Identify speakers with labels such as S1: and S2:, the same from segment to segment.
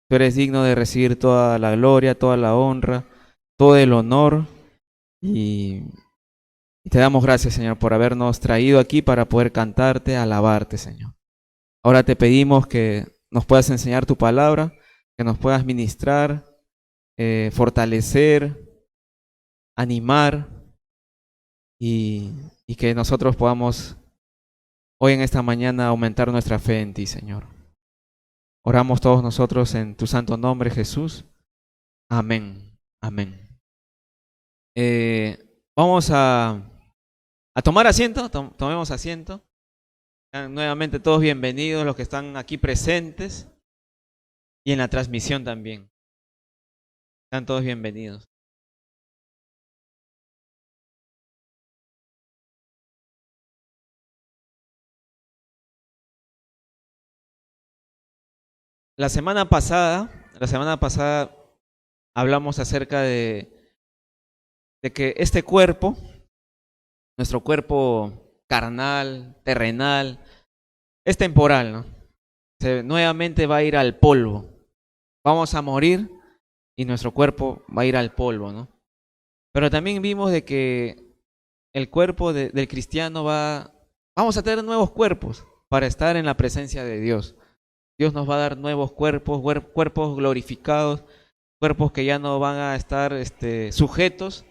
S1: Tú eres digno de recibir toda la gloria, toda la honra, todo el honor. Y, y te damos gracias, Señor, por habernos traído aquí para poder cantarte, alabarte, Señor. Ahora te pedimos que nos puedas enseñar tu palabra, que nos puedas ministrar, fortalecer, animar y, y que nosotros podamos hoy en esta mañana aumentar nuestra fe en ti, Señor. Oramos todos nosotros en tu santo nombre, Jesús. Amén. Amén. Vamos a tomar asiento, tomemos asiento. Nuevamente todos bienvenidos, los que están aquí presentes y en la transmisión también. Están todos bienvenidos. La semana pasada hablamos acerca de que este cuerpo, nuestro cuerpo carnal, terrenal, es temporal, ¿no? Nuevamente va a ir al polvo. Vamos a morir y nuestro cuerpo va a ir al polvo, ¿no? Pero también vimos de que el cuerpo del cristiano vamos a tener nuevos cuerpos para estar en la presencia de Dios. Dios nos va a dar nuevos cuerpos, cuerpos glorificados, cuerpos que ya no van a estar sujetos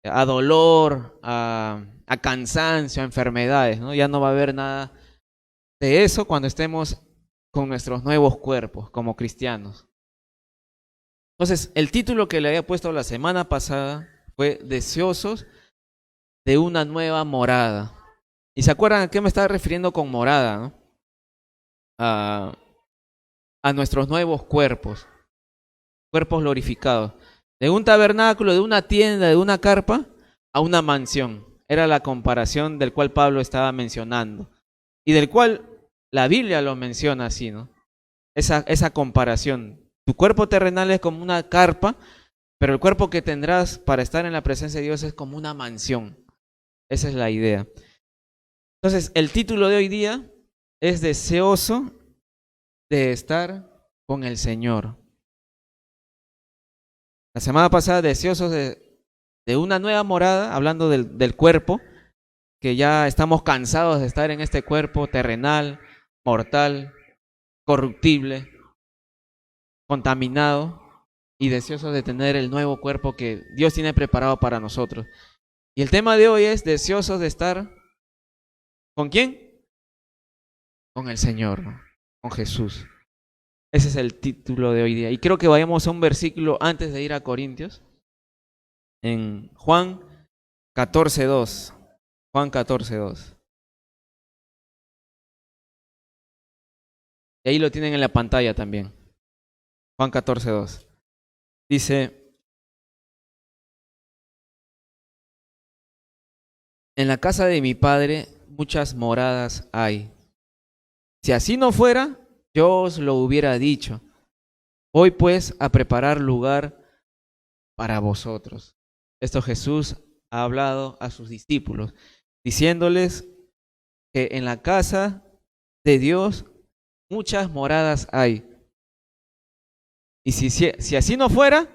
S1: a dolor, a cansancio, a enfermedades, ¿no? Ya no va a haber nada de eso cuando estemos con nuestros nuevos cuerpos como cristianos. Entonces, el título que le había puesto la semana pasada fue Deseosos de una nueva morada. ¿Y se acuerdan a qué me estaba refiriendo con morada, no? A nuestros nuevos cuerpos, cuerpos glorificados. De un tabernáculo, de una tienda, de una carpa, a una mansión. Era la comparación del cual Pablo estaba mencionando. Y del cual la Biblia lo menciona así, ¿no? Esa comparación. Tu cuerpo terrenal es como una carpa, pero el cuerpo que tendrás para estar en la presencia de Dios es como una mansión. Esa es la idea. Entonces, el título de hoy día es Deseoso de estar con el Señor. La semana pasada, deseosos de una nueva morada, hablando del cuerpo, que ya estamos cansados de estar en este cuerpo terrenal, mortal, corruptible, contaminado, y deseosos de tener el nuevo cuerpo que Dios tiene preparado para nosotros. Y el tema de hoy es deseosos de estar ¿con quién? Con el Señor, ¿no? Con Jesús. Ese es el título de hoy día. Y creo que vayamos a un versículo antes de ir a Corintios, en Juan 14:2. Juan 14:2. Y ahí lo tienen en la pantalla también. Juan 14:2. Dice, en la casa de mi padre muchas moradas hay. Si así no fuera, yo os lo hubiera dicho. Voy pues a preparar lugar para vosotros. Esto Jesús ha hablado a sus discípulos, diciéndoles que en la casa de Dios muchas moradas hay. Y si así no fuera,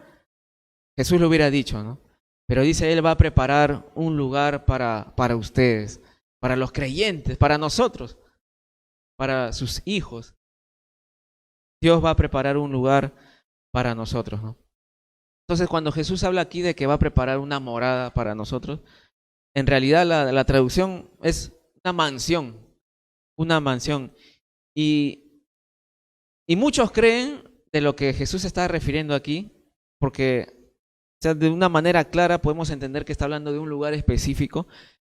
S1: Jesús lo hubiera dicho, ¿no? Pero dice, Él va a preparar un lugar para ustedes, para los creyentes, para nosotros, para sus hijos. Dios va a preparar un lugar para nosotros, ¿no? Entonces, cuando Jesús habla aquí de que va a preparar una morada para nosotros, en realidad la traducción es una mansión, una mansión. Y, y muchos creen de lo que Jesús está refiriendo aquí, porque o sea, de una manera clara podemos entender que está hablando de un lugar específico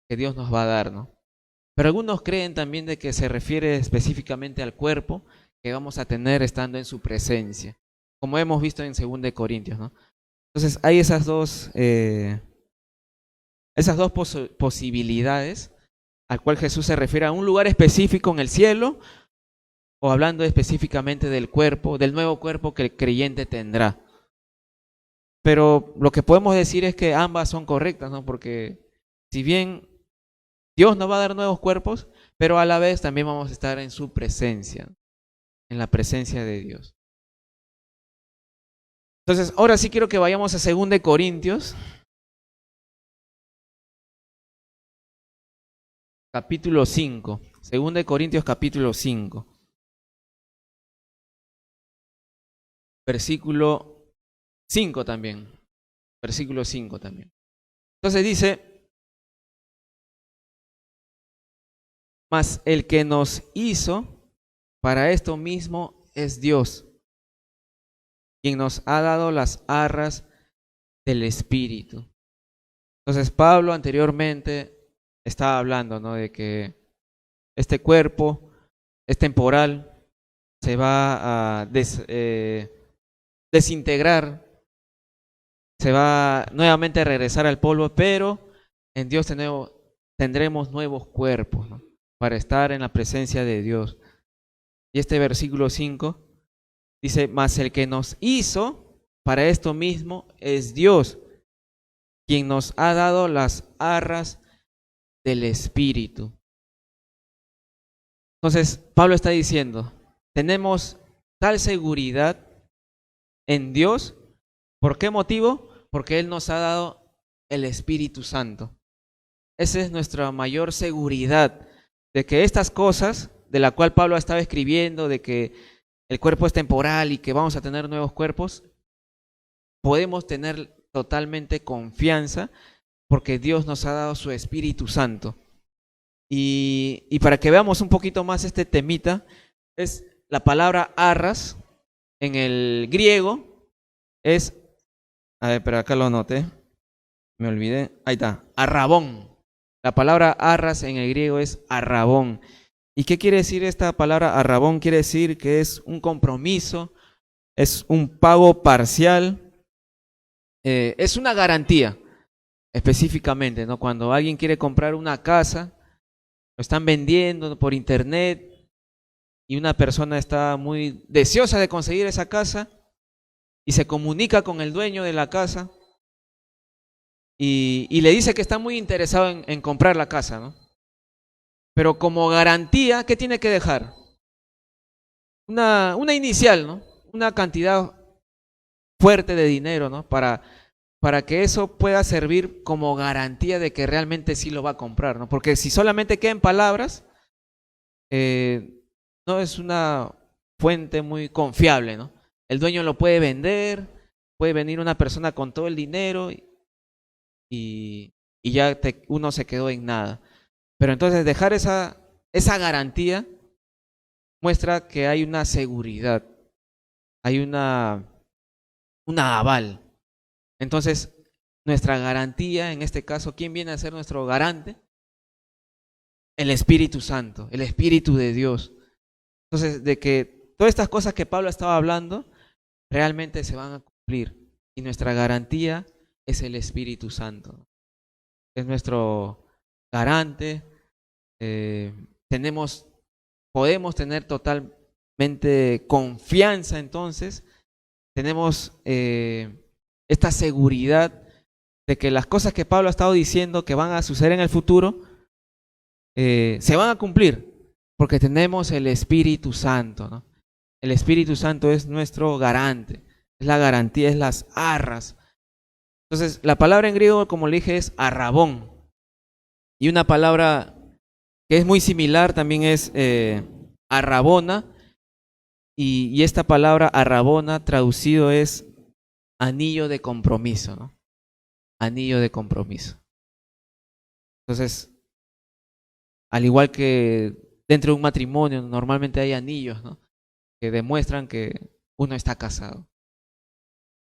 S1: que Dios nos va a dar, ¿no? Pero algunos creen también de que se refiere específicamente al cuerpo que vamos a tener estando en su presencia, como hemos visto en 2 de Corintios, ¿no? Entonces hay esas dos posibilidades al cual Jesús se refiere a un lugar específico en el cielo o hablando específicamente del cuerpo, del nuevo cuerpo que el creyente tendrá. Pero lo que podemos decir es que ambas son correctas, ¿no? Porque si bien Dios nos va a dar nuevos cuerpos, pero a la vez también vamos a estar en su presencia, en la presencia de Dios. Entonces, ahora sí quiero que vayamos a 2 Corintios, capítulo 5. 2 Corintios, capítulo 5. Versículo 5 también. Versículo 5 también. Entonces dice, mas el que nos hizo para esto mismo es Dios, quien nos ha dado las arras del Espíritu. Entonces Pablo anteriormente estaba hablando, ¿no?, de que este cuerpo es temporal, se va a desintegrar, se va nuevamente a regresar al polvo, pero en Dios tendremos nuevos cuerpos, ¿no?, para estar en la presencia de Dios. Y este versículo 5 dice, mas el que nos hizo para esto mismo es Dios, quien nos ha dado las arras del Espíritu. Entonces, Pablo está diciendo, tenemos tal seguridad en Dios. ¿Por qué motivo? Porque Él nos ha dado el Espíritu Santo. Esa es nuestra mayor seguridad, de que estas cosas, de la cual Pablo estaba escribiendo, de que el cuerpo es temporal y que vamos a tener nuevos cuerpos, podemos tener totalmente confianza porque Dios nos ha dado su Espíritu Santo. Y para que veamos un poquito más este temita, es la palabra arras en el griego es, a ver, pero acá lo anoté, me olvidé, ahí está, arrabón. La palabra arras en el griego es arrabón. ¿Y qué quiere decir esta palabra arrabón? Quiere decir que es un compromiso, es un pago parcial, es una garantía específicamente, ¿no? Cuando alguien quiere comprar una casa, lo están vendiendo por internet y una persona está muy deseosa de conseguir esa casa y se comunica con el dueño de la casa y le dice que está muy interesado en comprar la casa, ¿no? Pero como garantía, ¿qué tiene que dejar? Una inicial, ¿no? Una cantidad fuerte de dinero, ¿no? Para que eso pueda servir como garantía de que realmente sí lo va a comprar, ¿no? Porque si solamente queda en palabras, no es una fuente muy confiable, ¿no? El dueño lo puede vender, puede venir una persona con todo el dinero y ya uno se quedó en nada. Pero entonces dejar esa garantía muestra que hay una seguridad, hay una aval. Entonces, nuestra garantía, en este caso, ¿quién viene a ser nuestro garante? El Espíritu Santo, el Espíritu de Dios. Entonces, de que todas estas cosas que Pablo estaba hablando realmente se van a cumplir. Y nuestra garantía es el Espíritu Santo. Es nuestro garante. Podemos tener totalmente confianza entonces. Tenemos esta seguridad de que las cosas que Pablo ha estado diciendo que van a suceder en el futuro se van a cumplir porque tenemos el Espíritu Santo, ¿no? El Espíritu Santo es nuestro garante, es la garantía, es las arras. Entonces, la palabra en griego, como le dije, es arrabón. Y una palabra que es muy similar también es arrabona. Y esta palabra arrabona traducido es anillo de compromiso, ¿no? Anillo de compromiso. Entonces, al igual que dentro de un matrimonio, normalmente hay anillos, ¿no?, que demuestran que uno está casado.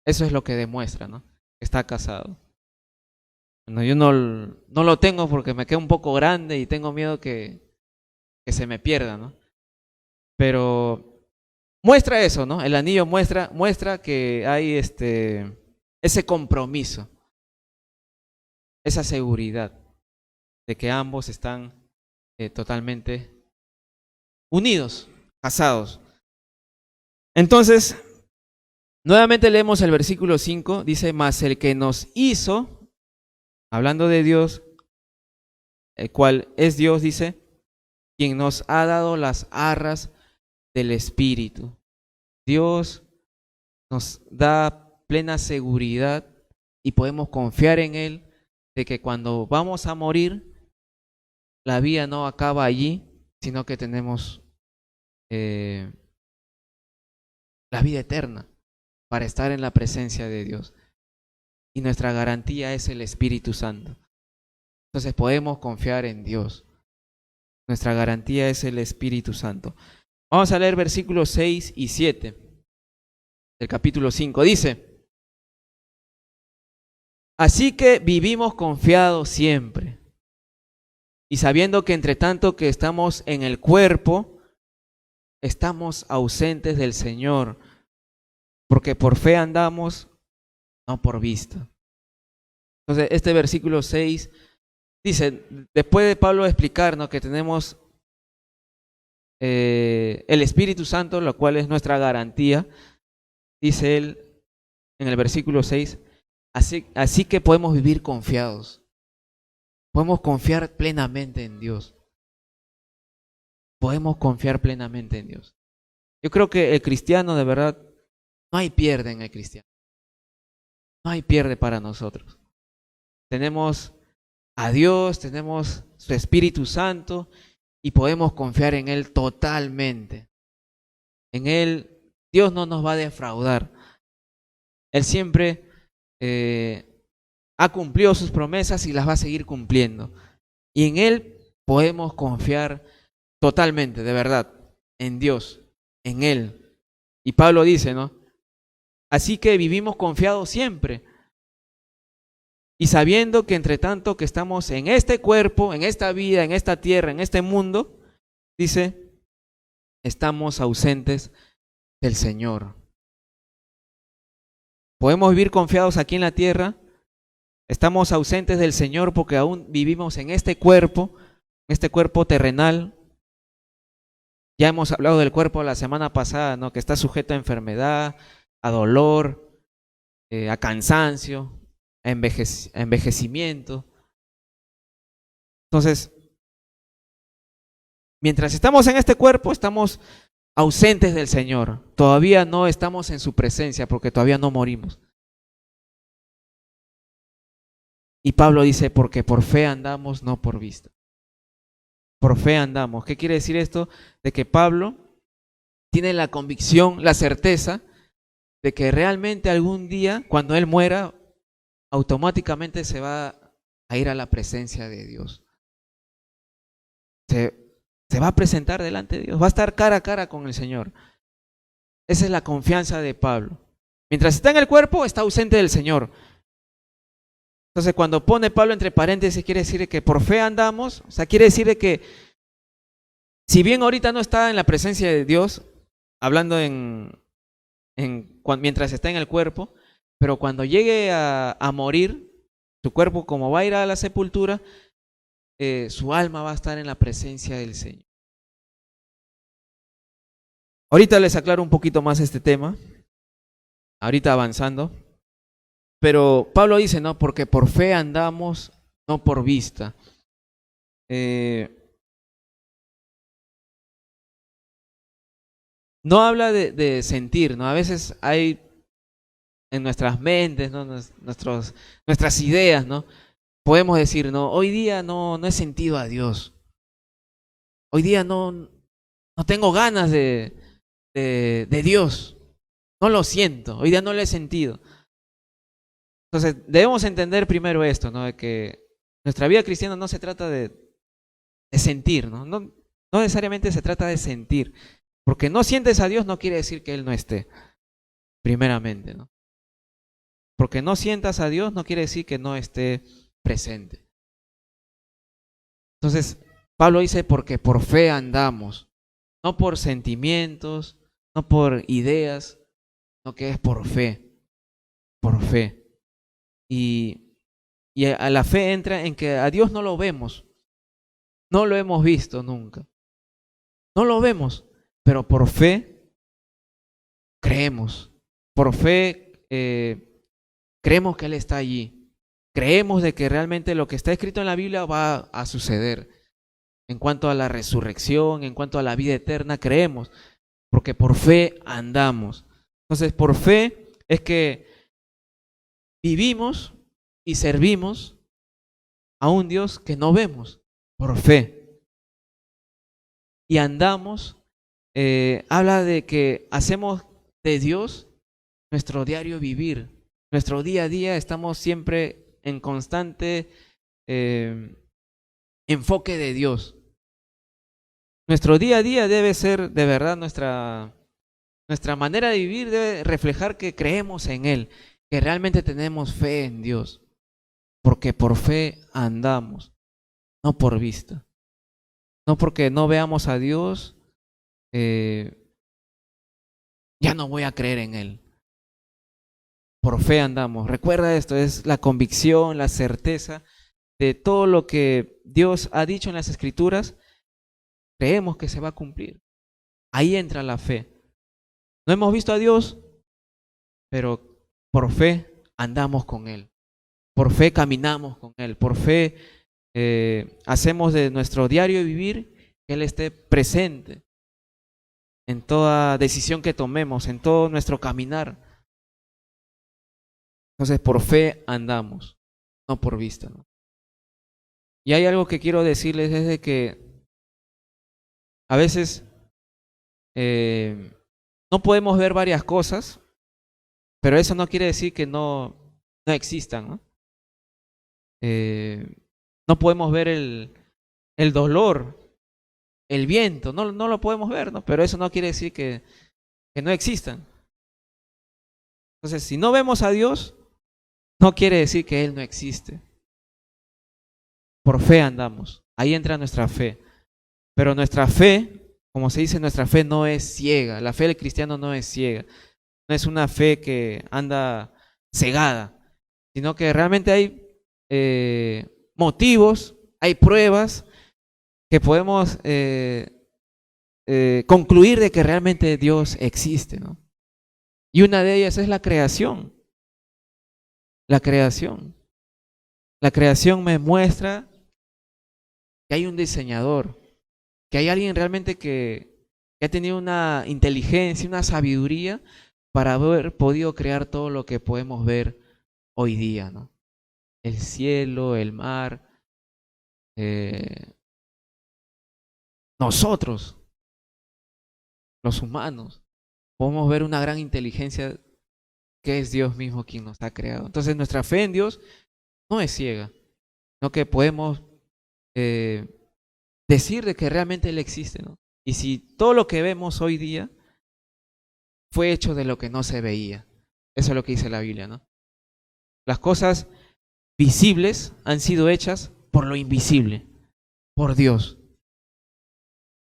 S1: Eso es lo que demuestra, ¿no?, que está casado. Bueno, yo no lo tengo porque me queda un poco grande y tengo miedo que se me pierda, ¿no? Pero muestra eso, ¿no? El anillo muestra que hay ese compromiso, esa seguridad de que ambos están totalmente unidos, casados. Entonces, nuevamente leemos el versículo 5, dice, mas el que nos hizo, hablando de Dios, el cual es Dios, dice, quien nos ha dado las arras del Espíritu. Dios nos da plena seguridad y podemos confiar en Él de que cuando vamos a morir, la vida no acaba allí, sino que tenemos la vida eterna para estar en la presencia de Dios. Y nuestra garantía es el Espíritu Santo. Entonces podemos confiar en Dios. Nuestra garantía es el Espíritu Santo. Vamos a leer versículos 6 y 7 del capítulo 5. Dice: así que vivimos confiados siempre, y sabiendo que entre tanto que estamos en el cuerpo, estamos ausentes del Señor, porque por fe andamos, no por vista. Entonces, este versículo 6 dice, después de Pablo explicarnos que tenemos el Espíritu Santo, lo cual es nuestra garantía, dice él en el versículo 6, así que podemos vivir confiados. Podemos confiar plenamente en Dios. Podemos confiar plenamente en Dios. Yo creo que el cristiano, de verdad, no hay pierde en el cristiano. No hay pierde para nosotros. Tenemos a Dios, tenemos su Espíritu Santo y podemos confiar en Él totalmente. En Él, Dios no nos va a defraudar. Él siempre ha cumplido sus promesas y las va a seguir cumpliendo. Y en Él podemos confiar totalmente, de verdad, en Dios, en Él. Y Pablo dice, ¿no? Así que vivimos confiados siempre. Y sabiendo que entre tanto que estamos en este cuerpo, en esta vida, en esta tierra, en este mundo, dice, estamos ausentes del Señor. Podemos vivir confiados aquí en la tierra, estamos ausentes del Señor porque aún vivimos en este cuerpo terrenal. Ya hemos hablado del cuerpo la semana pasada, ¿no? Que está sujeto a enfermedad, a dolor, a cansancio, a envejecimiento. Entonces, mientras estamos en este cuerpo, estamos ausentes del Señor. Todavía no estamos en su presencia porque todavía no morimos. Y Pablo dice, porque por fe andamos, no por vista. Por fe andamos. ¿Qué quiere decir esto? De que Pablo tiene la convicción, la certeza de que realmente algún día, cuando él muera, automáticamente se va a ir a la presencia de Dios. Se va a presentar delante de Dios, va a estar cara a cara con el Señor. Esa es la confianza de Pablo. Mientras está en el cuerpo, está ausente del Señor. Entonces, cuando pone Pablo entre paréntesis, quiere decir que por fe andamos, o sea, quiere decir que si bien ahorita no está en la presencia de Dios, hablando mientras está en el cuerpo, pero cuando llegue a morir, su cuerpo como va a ir a la sepultura, su alma va a estar en la presencia del Señor. Ahorita les aclaro un poquito más este tema, ahorita avanzando, pero Pablo dice, no, porque por fe andamos, no por vista. No habla de sentir, ¿no? A veces hay en nuestras mentes, ¿no? Nuestras ideas, ¿no? Podemos decir, no, hoy día no he sentido a Dios. Hoy día no tengo ganas de Dios. No lo siento, hoy día no lo he sentido. Entonces, debemos entender primero esto, ¿no? De que nuestra vida cristiana no se trata de sentir, ¿no? No necesariamente se trata de sentir. Porque no sientes a Dios no quiere decir que Él no esté, primeramente, ¿no? Porque no sientas a Dios no quiere decir que no esté presente. Entonces, Pablo dice, porque por fe andamos, no por sentimientos, no por ideas, no que es por fe, por fe. Y a la fe entra en que a Dios no lo vemos, no lo hemos visto nunca, no lo vemos, pero por fe creemos, por fe creemos que Él está allí, creemos de que realmente lo que está escrito en la Biblia va a suceder. En cuanto a la resurrección, en cuanto a la vida eterna, creemos, porque por fe andamos. Entonces, por fe es que vivimos y servimos a un Dios que no vemos por fe. Y andamos, habla de que hacemos de Dios nuestro diario vivir, nuestro día a día, estamos siempre en constante enfoque de Dios. Nuestro día a día debe ser de verdad nuestra manera de vivir, debe reflejar que creemos en Él, que realmente tenemos fe en Dios, porque por fe andamos, no por vista. No porque no veamos a Dios, ya no voy a creer en Él. Por fe andamos. Recuerda esto, es la convicción, la certeza de todo lo que Dios ha dicho en las Escrituras. Creemos que se va a cumplir. Ahí entra la fe. No hemos visto a Dios, pero por fe andamos con Él. Por fe caminamos con Él. Por fe hacemos de nuestro diario vivir que Él esté presente en toda decisión que tomemos, en todo nuestro caminar. Entonces, por fe andamos, no por vista, ¿no? Y hay algo que quiero decirles, es de que a veces no podemos ver varias cosas, pero eso no quiere decir que no existan, ¿no? No podemos ver el dolor, el viento, no lo podemos ver, ¿no? Pero eso no quiere decir que no existan. Entonces, si no vemos a Dios, no quiere decir que Él no existe. Por fe andamos, ahí entra nuestra fe. Pero nuestra fe, como se dice, nuestra fe no es ciega. La fe del cristiano no es ciega. No es una fe que anda cegada, sino que realmente hay motivos, hay pruebas que podemos concluir de que realmente Dios existe, ¿no? Y una de ellas es la creación. La creación. La creación me muestra que hay un diseñador, que hay alguien realmente que ha tenido una inteligencia, una sabiduría para haber podido crear todo lo que podemos ver hoy día, ¿no? El cielo, el mar, nosotros, los humanos, podemos ver una gran inteligencia que es Dios mismo quien nos ha creado. Entonces nuestra fe en Dios no es ciega, sino que podemos decir de que realmente Él existe, ¿no? Y si todo lo que vemos hoy día fue hecho de lo que no se veía, eso es lo que dice la Biblia, ¿no? Las cosas visibles han sido hechas por lo invisible, por Dios.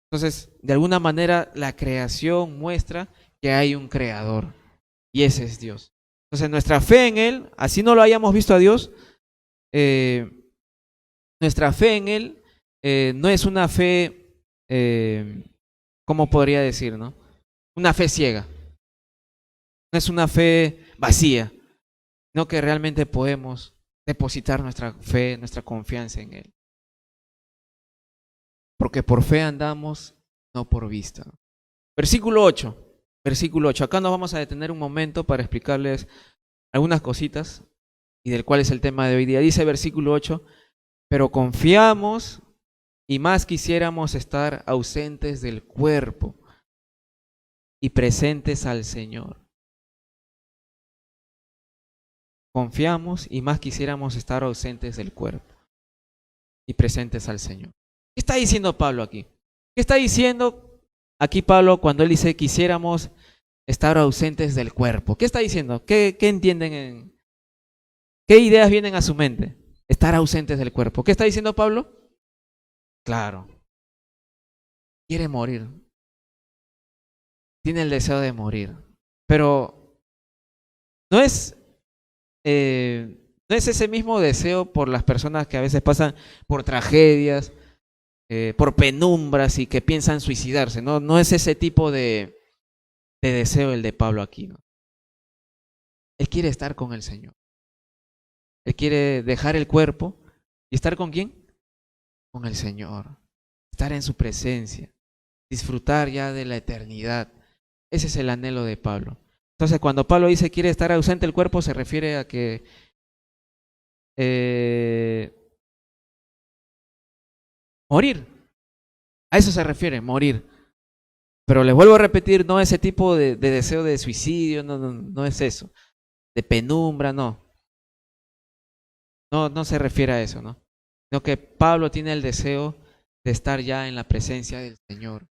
S1: Entonces, de alguna manera, la creación muestra que hay un creador, y ese es Dios. Entonces, nuestra fe en Él, así no lo hayamos visto a Dios, nuestra fe en Él no es una fe, ¿cómo podría decir, no? Una fe ciega. No es una fe vacía, sino que realmente podemos depositar nuestra fe, nuestra confianza en Él. Porque por fe andamos, no por vista. Versículo 8. Versículo 8. Acá nos vamos a detener un momento para explicarles algunas cositas y del cual es el tema de hoy día. Dice versículo 8, pero confiamos y más quisiéramos estar ausentes del cuerpo y presentes al Señor. Confiamos y más quisiéramos estar ausentes del cuerpo y presentes al Señor. ¿Qué está diciendo Pablo aquí? ¿Qué está diciendo aquí Pablo cuando él dice quisiéramos estar ausentes del cuerpo? ¿Qué está diciendo? ¿Qué entienden? ¿Qué ideas vienen a su mente? Estar ausentes del cuerpo. ¿Qué está diciendo Pablo? Claro. Quiere morir. Tiene el deseo de morir. Pero no es ese mismo deseo por las personas que a veces pasan por tragedias, por penumbras y que piensan suicidarse. No es ese tipo de deseo el de Pablo aquí, ¿no? Él quiere estar con el Señor. Él quiere dejar el cuerpo y estar ¿con quién? Con el Señor. Estar en su presencia. Disfrutar ya de la eternidad. Ese es el anhelo de Pablo. Entonces, cuando Pablo dice quiere estar ausente del cuerpo, se refiere a que eh, morir. A eso se refiere, morir. Pero les vuelvo a repetir, no ese tipo de deseo de suicidio, no es eso. De penumbra, no. No se refiere a eso, ¿no? Sino que Pablo tiene el deseo de estar ya en la presencia del Señor.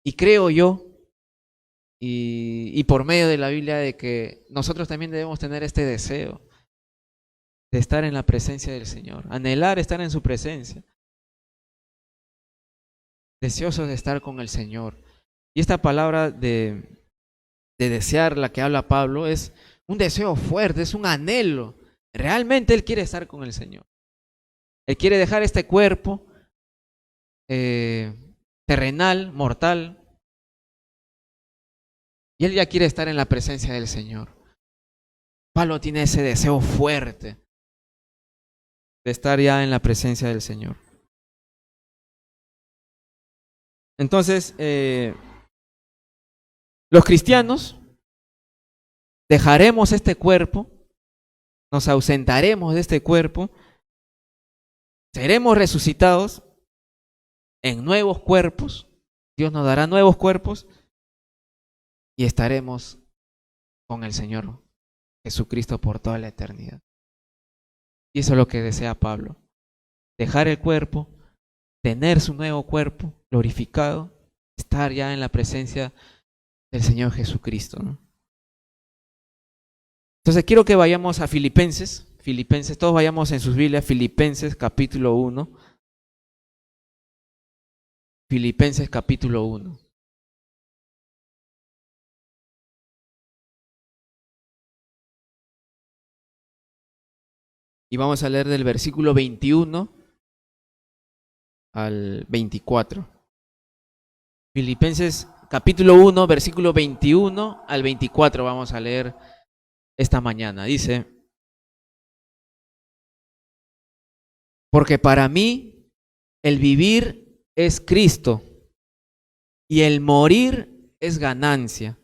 S1: Y creo yo, y por medio de la Biblia, de que nosotros también debemos tener este deseo de estar en la presencia del Señor, anhelar estar en su presencia, deseosos de estar con el Señor. Y esta palabra de desear, la que habla Pablo, es un deseo fuerte, es un anhelo. Realmente él quiere estar con el Señor. Él quiere dejar este cuerpo terrenal, mortal, y él ya quiere estar en la presencia del Señor. Pablo tiene ese deseo fuerte de estar ya en la presencia del Señor. Entonces, los cristianos dejaremos este cuerpo, nos ausentaremos de este cuerpo, seremos resucitados en nuevos cuerpos, Dios nos dará nuevos cuerpos y estaremos con el Señor Jesucristo por toda la eternidad. Y eso es lo que desea Pablo, dejar el cuerpo, tener su nuevo cuerpo glorificado, estar ya en la presencia del Señor Jesucristo, ¿no? Entonces quiero que vayamos a Filipenses, todos vayamos en sus Biblias, Filipenses capítulo 1. Filipenses capítulo 1. Y vamos a leer del versículo 21 al 24. Filipenses capítulo 1, versículo 21 al 24 vamos a leer esta mañana. Dice: porque para mí el vivir es Cristo y el morir es ganancia.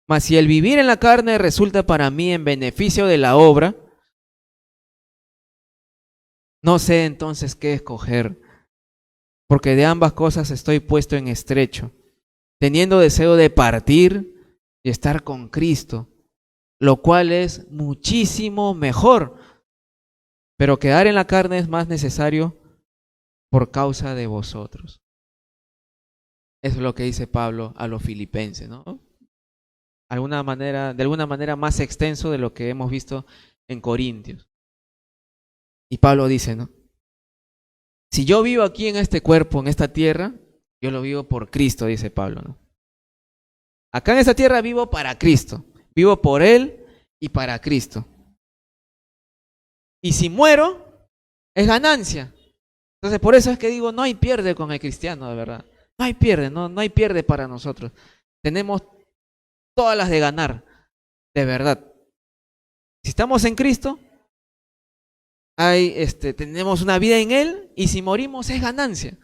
S1: Mas si el vivir en la carne resulta para mí en beneficio de la obra, no sé entonces qué escoger, porque de ambas cosas estoy puesto en estrecho, teniendo deseo de partir y estar con Cristo, lo cual es muchísimo mejor, pero quedar en la carne es más necesario por causa de vosotros. Eso es lo que dice Pablo a los filipenses, ¿no? De alguna manera más extenso de lo que hemos visto en Corintios. Y Pablo dice, ¿no? Si yo vivo aquí en este cuerpo, en esta tierra, yo lo vivo por Cristo, dice Pablo, ¿no? Acá en esta tierra vivo para Cristo, vivo por Él y para Cristo. Y si muero, es ganancia. Entonces por eso es que digo, no hay pierde con el cristiano, de verdad. No hay pierde, no hay pierde para nosotros. Tenemos todas las de ganar, de verdad. Si estamos en Cristo, tenemos una vida en Él, y si morimos es ganancia.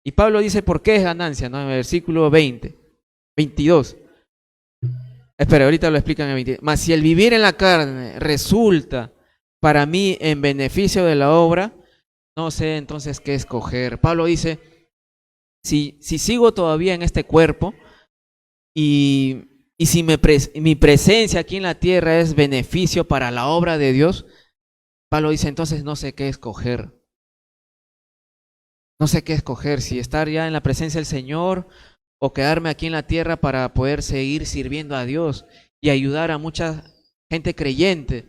S1: Y Pablo dice por qué es ganancia, ¿no? En el versículo 22. Espera, ahorita lo explican en el 20. Mas si el vivir en la carne resulta para mí en beneficio de la obra, no sé entonces qué escoger. Pablo dice, si sigo todavía en este cuerpo y si mi presencia aquí en la tierra es beneficio para la obra de Dios, Pablo dice, entonces no sé qué escoger. No sé qué escoger, si estar ya en la presencia del Señor o quedarme aquí en la tierra para poder seguir sirviendo a Dios y ayudar a mucha gente creyente.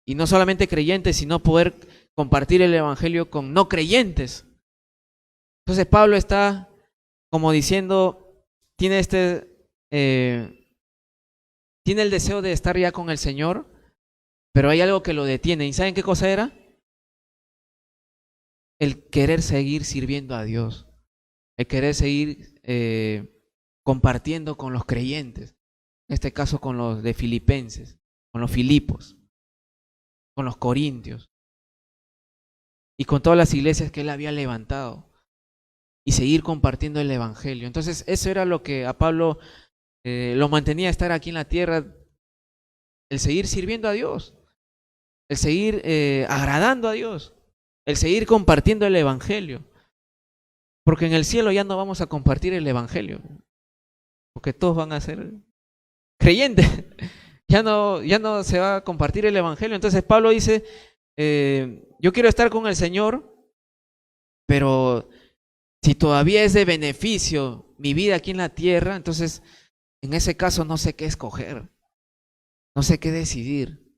S1: Y no solamente creyentes, sino poder compartir el evangelio con no creyentes. Entonces Pablo está como diciendo, tiene el deseo de estar ya con el Señor, pero hay algo que lo detiene. ¿Y saben qué cosa era? El querer seguir sirviendo a Dios, el querer seguir compartiendo con los creyentes, en este caso con los de Filipenses, con los Filipos, con los Corintios y con todas las iglesias que él había levantado, y seguir compartiendo el evangelio. Entonces eso era lo que a Pablo lo mantenía estar aquí en la tierra, el seguir sirviendo a Dios. el seguir agradando a Dios, el seguir compartiendo el Evangelio. Porque en el cielo ya no vamos a compartir el Evangelio, porque todos van a ser creyentes. Ya no se va a compartir el Evangelio. Entonces Pablo dice, yo quiero estar con el Señor, pero si todavía es de beneficio mi vida aquí en la tierra, entonces en ese caso no sé qué escoger, no sé qué decidir.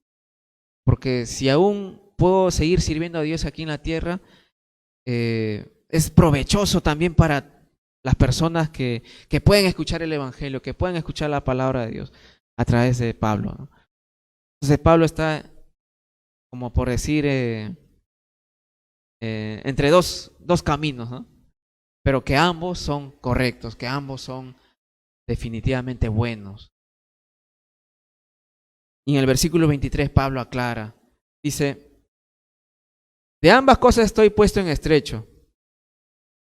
S1: Porque si aún puedo seguir sirviendo a Dios aquí en la tierra, es provechoso también para las personas que pueden escuchar el Evangelio, que pueden escuchar la palabra de Dios a través de Pablo, ¿no? Entonces Pablo está, como por decir, entre dos caminos, ¿no? Pero que ambos son correctos, que ambos son definitivamente buenos. Y en el versículo 23 Pablo aclara, dice, de ambas cosas estoy puesto en estrecho,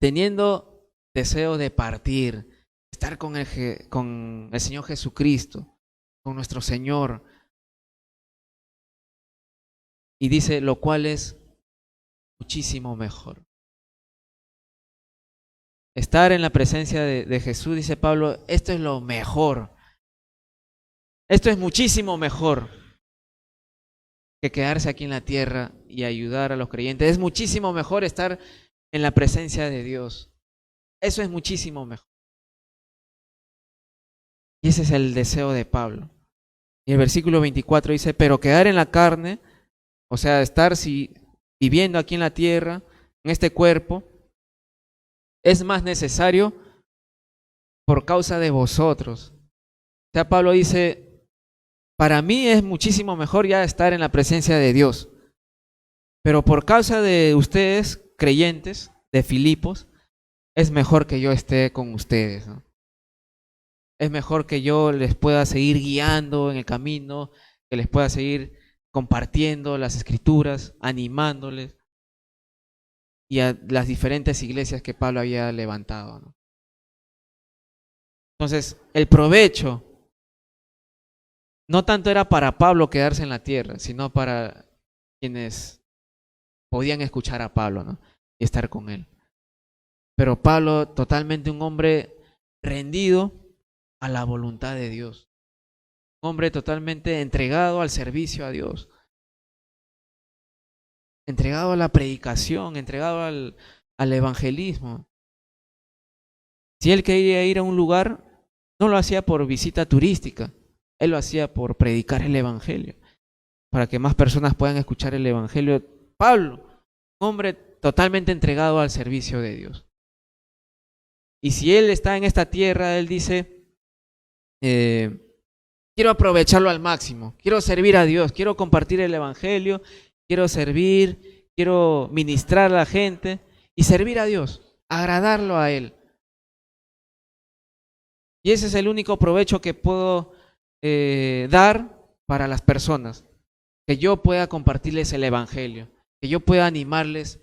S1: teniendo deseo de partir, estar con el Señor Jesucristo, con nuestro Señor. Y dice, lo cual es muchísimo mejor. Estar en la presencia de Jesús, dice Pablo, esto es lo mejor. Esto es muchísimo mejor que quedarse aquí en la tierra y ayudar a los creyentes. Es muchísimo mejor estar en la presencia de Dios. Eso es muchísimo mejor. Y ese es el deseo de Pablo. Y el versículo 24 dice, pero quedar en la carne, o sea, estar viviendo aquí en la tierra, en este cuerpo, es más necesario por causa de vosotros. O sea, Pablo dice, para mí es muchísimo mejor ya estar en la presencia de Dios. Pero por causa de ustedes, creyentes de Filipos, es mejor que yo esté con ustedes, ¿no? Es mejor que yo les pueda seguir guiando en el camino, que les pueda seguir compartiendo las escrituras, animándoles, y a las diferentes iglesias que Pablo había levantado, ¿no? Entonces, el provecho no tanto era para Pablo quedarse en la tierra, sino para quienes podían escuchar a Pablo, ¿no? Y estar con él. Pero Pablo, totalmente un hombre rendido a la voluntad de Dios. Un hombre totalmente entregado al servicio a Dios. Entregado a la predicación, entregado al evangelismo. Si él quería ir a un lugar, no lo hacía por visita turística, él lo hacía por predicar el evangelio, para que más personas puedan escuchar el evangelio. Pablo, un hombre totalmente entregado al servicio de Dios. Y si él está en esta tierra, él dice, quiero aprovecharlo al máximo, quiero servir a Dios, quiero compartir el evangelio, quiero servir, quiero ministrar a la gente y servir a Dios, agradarlo a Él. Y ese es el único provecho que puedo dar para las personas, que yo pueda compartirles el evangelio, que yo pueda animarles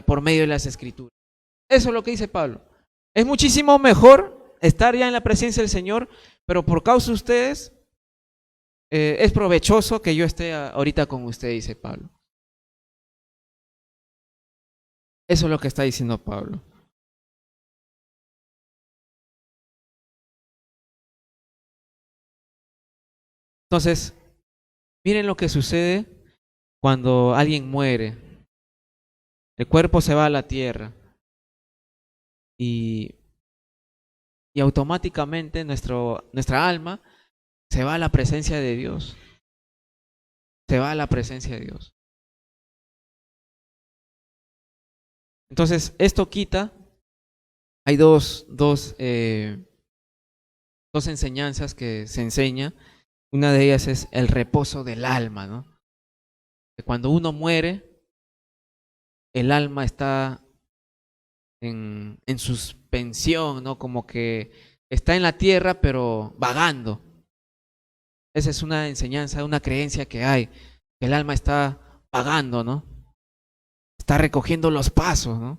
S1: por medio de las escrituras. Eso es lo que dice Pablo. Es muchísimo mejor estar ya en la presencia del Señor, pero por causa de ustedes es provechoso que yo esté ahorita con ustedes, dice Pablo. Eso es lo que está diciendo Pablo. Entonces, miren lo que sucede cuando alguien muere. El cuerpo se va a la tierra y automáticamente nuestra alma se va a la presencia de Dios. Se va a la presencia de Dios. Entonces, esto quita, hay dos enseñanzas que se enseña. Una de ellas es el reposo del alma, ¿no? Que cuando uno muere, el alma está en suspensión, ¿no? Como que está en la tierra, pero vagando. Esa es una enseñanza, una creencia que hay, que el alma está vagando, ¿no? Está recogiendo los pasos, ¿no?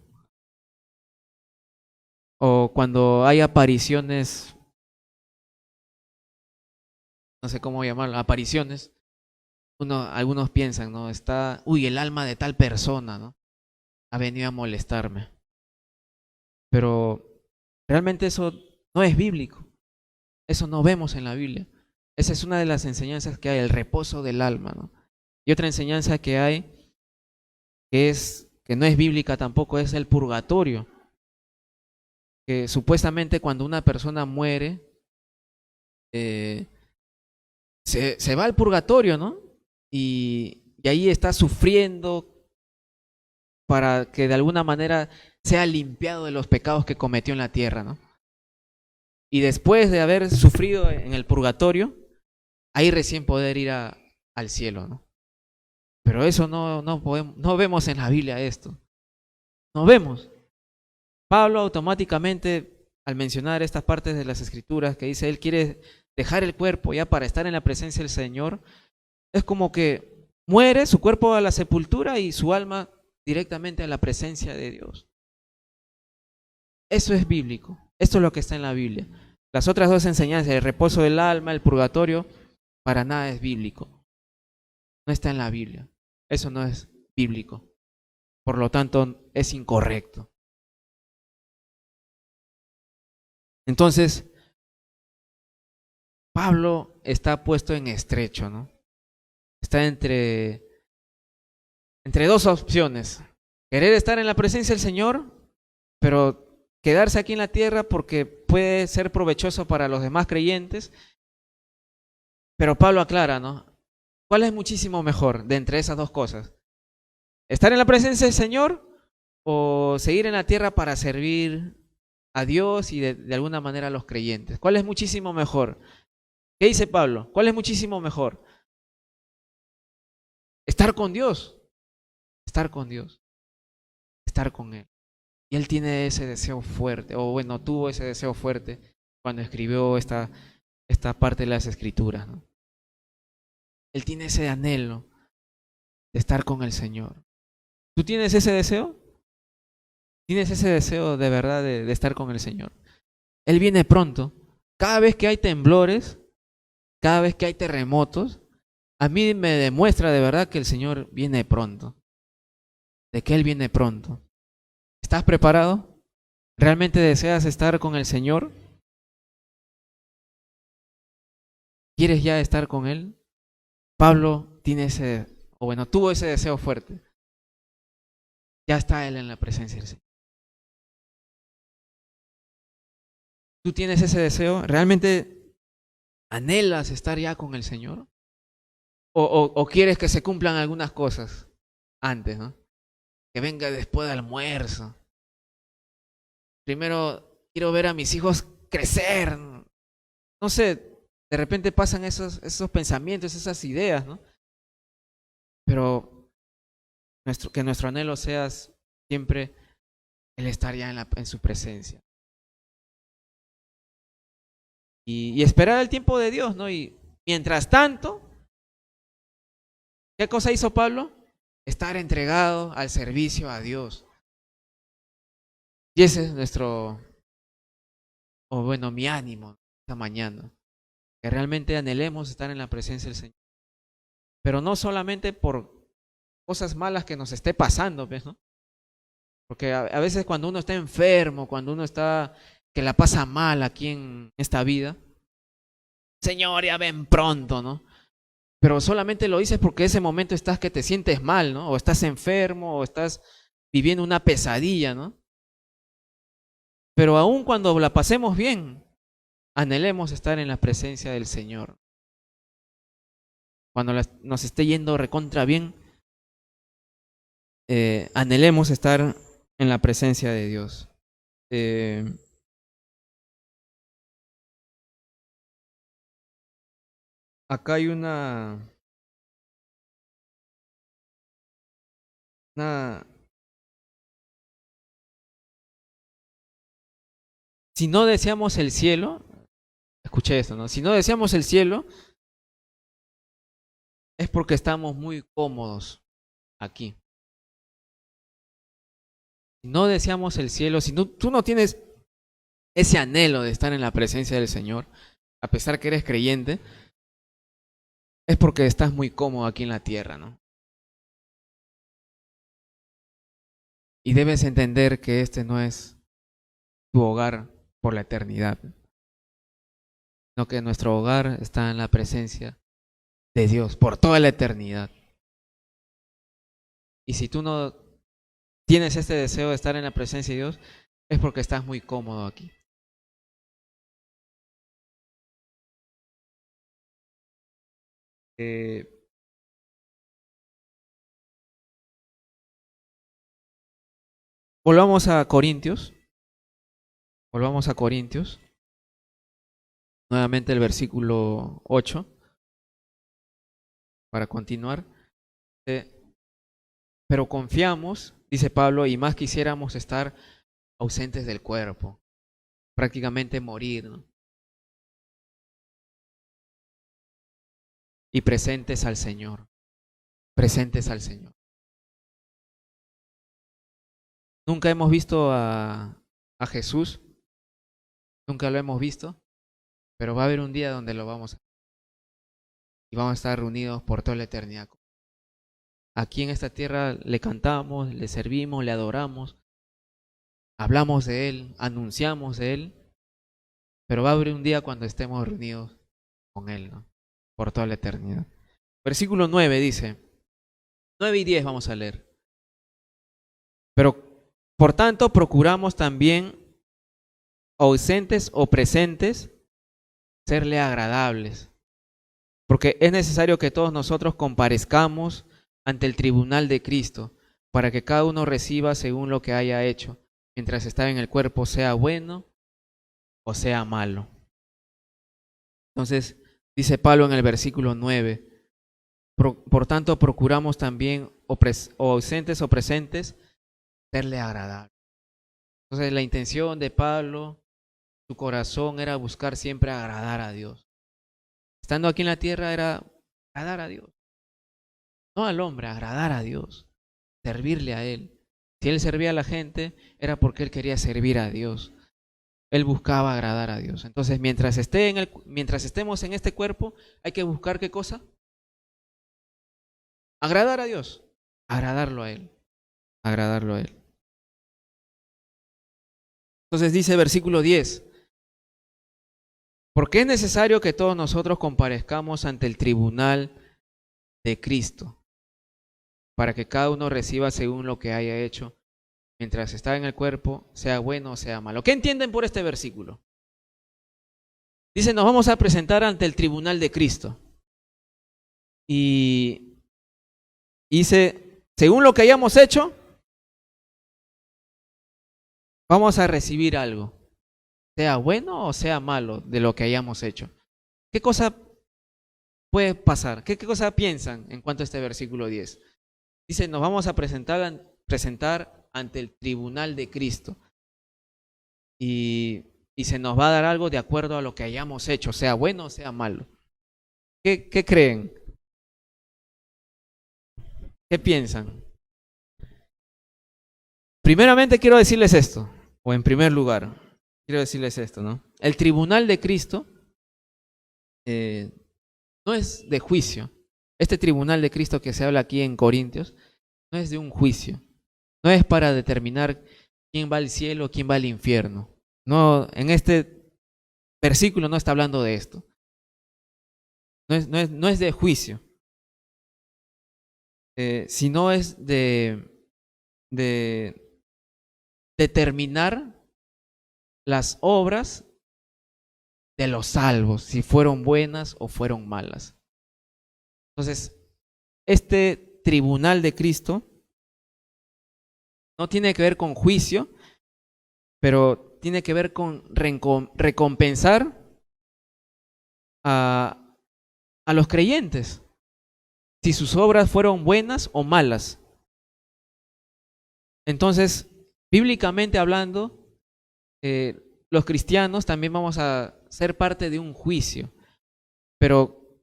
S1: O cuando hay apariciones, no sé cómo llamarlo, apariciones, Algunos piensan, ¿no? El alma de tal persona, ¿no? Ha venido a molestarme. Pero realmente eso no es bíblico. Eso no vemos en la Biblia. Esa es una de las enseñanzas que hay, el reposo del alma, ¿no? Y otra enseñanza que hay, que no es bíblica tampoco, es el purgatorio. Que supuestamente cuando una persona muere, eh, se va al purgatorio, ¿no? Y ahí está sufriendo para que de alguna manera sea limpiado de los pecados que cometió en la tierra, ¿no? Y después de haber sufrido en el purgatorio, ahí recién poder ir al cielo, ¿no? Pero eso no vemos en la Biblia esto. No vemos. Pablo automáticamente, al mencionar estas partes de las Escrituras, que dice, él quiere dejar el cuerpo ya para estar en la presencia del Señor, es como que muere su cuerpo a la sepultura y su alma directamente a la presencia de Dios. Eso es bíblico. Esto es lo que está en la Biblia. Las otras dos enseñanzas, el reposo del alma, el purgatorio, para nada es bíblico. No está en la Biblia. Eso no es bíblico. Por lo tanto, es incorrecto. Entonces, Pablo está puesto en estrecho, ¿no? Está entre dos opciones. Querer estar en la presencia del Señor, pero quedarse aquí en la tierra porque puede ser provechoso para los demás creyentes. Pero Pablo aclara, ¿no? ¿Cuál es muchísimo mejor de entre esas dos cosas? ¿Estar en la presencia del Señor o seguir en la tierra para servir a Dios y de alguna manera a los creyentes? ¿Cuál es muchísimo mejor? ¿Qué dice Pablo? ¿Cuál es muchísimo mejor? Estar con Dios. Estar con Dios. Estar con Él. Y él tiene ese deseo fuerte, o bueno, tuvo ese deseo fuerte cuando escribió esta parte de las Escrituras, ¿no? Él tiene ese anhelo de estar con el Señor. ¿Tú tienes ese deseo? ¿Tienes ese deseo de verdad de estar con el Señor? Él viene pronto. Cada vez que hay temblores, cada vez que hay terremotos, a mí me demuestra de verdad que el Señor viene pronto. De que Él viene pronto. ¿Estás preparado? ¿Realmente deseas estar con el Señor? ¿Quieres ya estar con Él? Pablo tuvo ese deseo fuerte. Ya está Él en la presencia del Señor. ¿Tú tienes ese deseo? ¿Realmente anhelas estar ya con el Señor? ¿O quieres que se cumplan algunas cosas antes, ¿no? Que venga después del almuerzo. Primero quiero ver a mis hijos crecer. No sé, de repente pasan esos pensamientos, esas ideas, ¿no? Pero que nuestro anhelo sea siempre el estar ya en su presencia. Y esperar el tiempo de Dios, ¿no? Y mientras tanto, ¿qué cosa hizo Pablo? Estar entregado al servicio a Dios. Y ese es mi ánimo esta mañana. Que realmente anhelemos estar en la presencia del Señor. Pero no solamente por cosas malas que nos esté pasando, ¿ves, no? Porque a veces cuando uno está enfermo, cuando uno está que la pasa mal aquí en esta vida, Señor, ya ven pronto, ¿no? Pero solamente lo dices porque ese momento estás que te sientes mal, ¿no? O estás enfermo, o estás viviendo una pesadilla, ¿no? Pero aún cuando la pasemos bien, anhelemos estar en la presencia del Señor. Cuando nos esté yendo recontra bien, anhelemos estar en la presencia de Dios. Acá hay una si no deseamos el cielo, escuché esto, ¿no? Si no deseamos el cielo, es porque estamos muy cómodos aquí. Si no deseamos el cielo, si tú no tienes ese anhelo de estar en la presencia del Señor, a pesar que eres creyente, es porque estás muy cómodo aquí en la tierra, ¿no? Y debes entender que este no es tu hogar por la eternidad, sino que nuestro hogar está en la presencia de Dios por toda la eternidad. Y si tú no tienes este deseo de estar en la presencia de Dios, es porque estás muy cómodo aquí. Eh, volvamos a Corintios. Volvamos a Corintios. Nuevamente el versículo 8. Para continuar. Pero confiamos, dice Pablo, y más quisiéramos estar ausentes del cuerpo. Prácticamente morir, ¿no? Y presentes al Señor. Presentes al Señor. Nunca hemos visto a Jesús. Nunca lo hemos visto. Pero va a haber un día donde lo vamos a ver. Y vamos a estar reunidos por toda la eternidad. Aquí en esta tierra le cantamos, le servimos, le adoramos. Hablamos de Él, anunciamos de Él. Pero va a haber un día cuando estemos reunidos con Él, ¿no? Por toda la eternidad. Versículo 9 dice, 9 y 10 vamos a leer. Pero, por tanto, procuramos también, ausentes o presentes, serle agradables. Porque es necesario que todos nosotros comparezcamos ante el tribunal de Cristo, para que cada uno reciba según lo que haya hecho, mientras está en el cuerpo, sea bueno o sea malo. Entonces, dice Pablo en el versículo 9, por tanto, procuramos también, o ausentes o presentes, serle agradable. Entonces, la intención de Pablo, su corazón era buscar siempre agradar a Dios. Estando aquí en la tierra era agradar a Dios. No al hombre, agradar a Dios, servirle a Él. Si Él servía a la gente, era porque Él quería servir a Dios. Él buscaba agradar a Dios. Entonces, mientras estemos en este cuerpo, hay que buscar ¿qué cosa? Agradar a Dios, agradarlo a Él, agradarlo a Él. Entonces dice versículo 10, porque es necesario que todos nosotros comparezcamos ante el tribunal de Cristo, para que cada uno reciba según lo que haya hecho, mientras está en el cuerpo, sea bueno o sea malo. ¿Qué entienden por este versículo? Dice, nos vamos a presentar ante el tribunal de Cristo. Y dice, según lo que hayamos hecho, vamos a recibir algo, sea bueno o sea malo de lo que hayamos hecho. ¿Qué cosa puede pasar? ¿Qué cosa piensan en cuanto a este versículo 10? Dice, nos vamos a presentar ante el tribunal de Cristo. Y se nos va a dar algo de acuerdo a lo que hayamos hecho, sea bueno o sea malo. ¿Qué creen? ¿Qué piensan? Primeramente quiero decirles esto, o en primer lugar, quiero decirles esto, ¿no? El tribunal de Cristo no es de juicio. Este tribunal de Cristo que se habla aquí en Corintios no es de un juicio. No es para determinar quién va al cielo o quién va al infierno. No, en este versículo no está hablando de esto. No es de juicio. Sino es de determinar las obras de los salvos, si fueron buenas o fueron malas. Entonces, este tribunal de Cristo no tiene que ver con juicio, pero tiene que ver con recompensar a los creyentes, si sus obras fueron buenas o malas. Entonces, bíblicamente hablando, los cristianos también vamos a ser parte de un juicio. Pero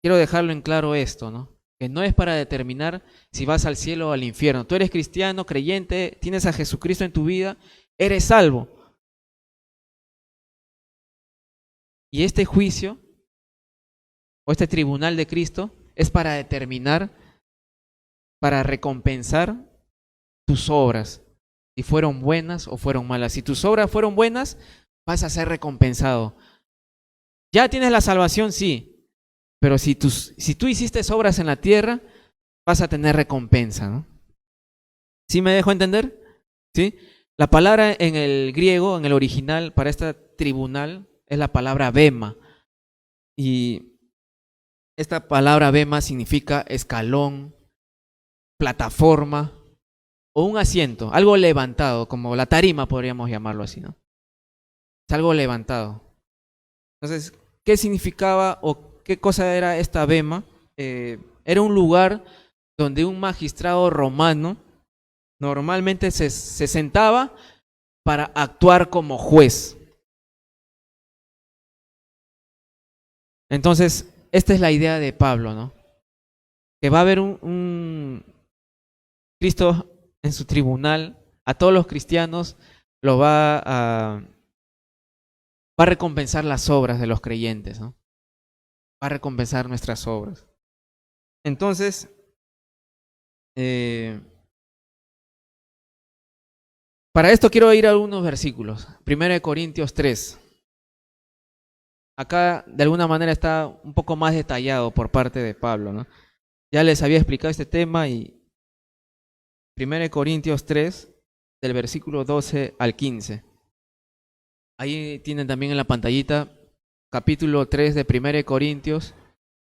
S1: quiero dejarlo en claro esto, ¿no? Que no es para determinar si vas al cielo o al infierno. Tú eres cristiano, creyente, tienes a Jesucristo en tu vida, eres salvo. Y este juicio o este tribunal de Cristo es para determinar, para recompensar tus obras, si fueron buenas o fueron malas. Si tus obras fueron buenas, vas a ser recompensado. Ya tienes la salvación, sí, pero si tú hiciste obras en la tierra, vas a tener recompensa, ¿no? ¿Sí me dejo entender? ¿Sí? La palabra en el griego, en el original, para este tribunal, es la palabra bema. Y esta palabra bema significa escalón, plataforma o un asiento, algo levantado, como la tarima podríamos llamarlo así, ¿no? Es algo levantado. Entonces, ¿qué significaba o qué cosa era esta bema? Era un lugar donde un magistrado romano normalmente se sentaba para actuar como juez. Entonces, esta es la idea de Pablo, ¿no? Que va a haber un Cristo en su tribunal, a todos los cristianos lo va a recompensar las obras de los creyentes, ¿no? Va a recompensar nuestras obras. Entonces, para esto quiero ir a algunos versículos. 1 Corintios 3. Acá de alguna manera está un poco más detallado por parte de Pablo, ¿no? Ya les había explicado este tema y 1 Corintios 3, del versículo 12 al 15. Ahí tienen también en la pantallita capítulo 3 de 1 Corintios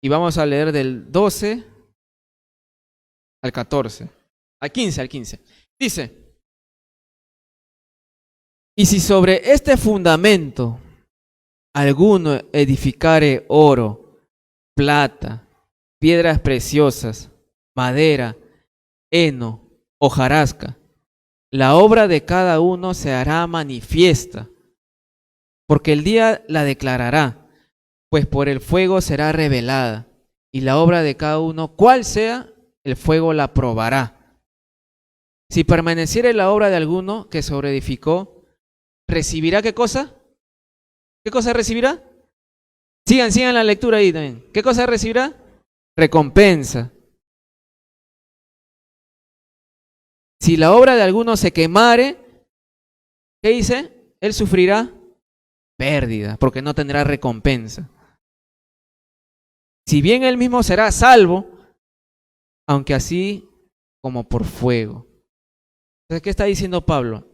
S1: y vamos a leer del 12 al 14, al 15. Dice: y si sobre este fundamento alguno edificare oro, plata, piedras preciosas, madera, heno, hojarasca, la obra de cada uno se hará manifiesta, porque el día la declarará, pues por el fuego será revelada, y la obra de cada uno, cual sea, el fuego la probará. Si permaneciere la obra de alguno que sobreedificó, ¿recibirá qué cosa? ¿Qué cosa recibirá? Sigan la lectura ahí también. ¿Qué cosa recibirá? Recompensa. Si la obra de alguno se quemare, ¿qué dice? Él sufrirá pérdida, porque no tendrá recompensa. Si bien él mismo será salvo, aunque así como por fuego. Entonces, ¿qué está diciendo Pablo?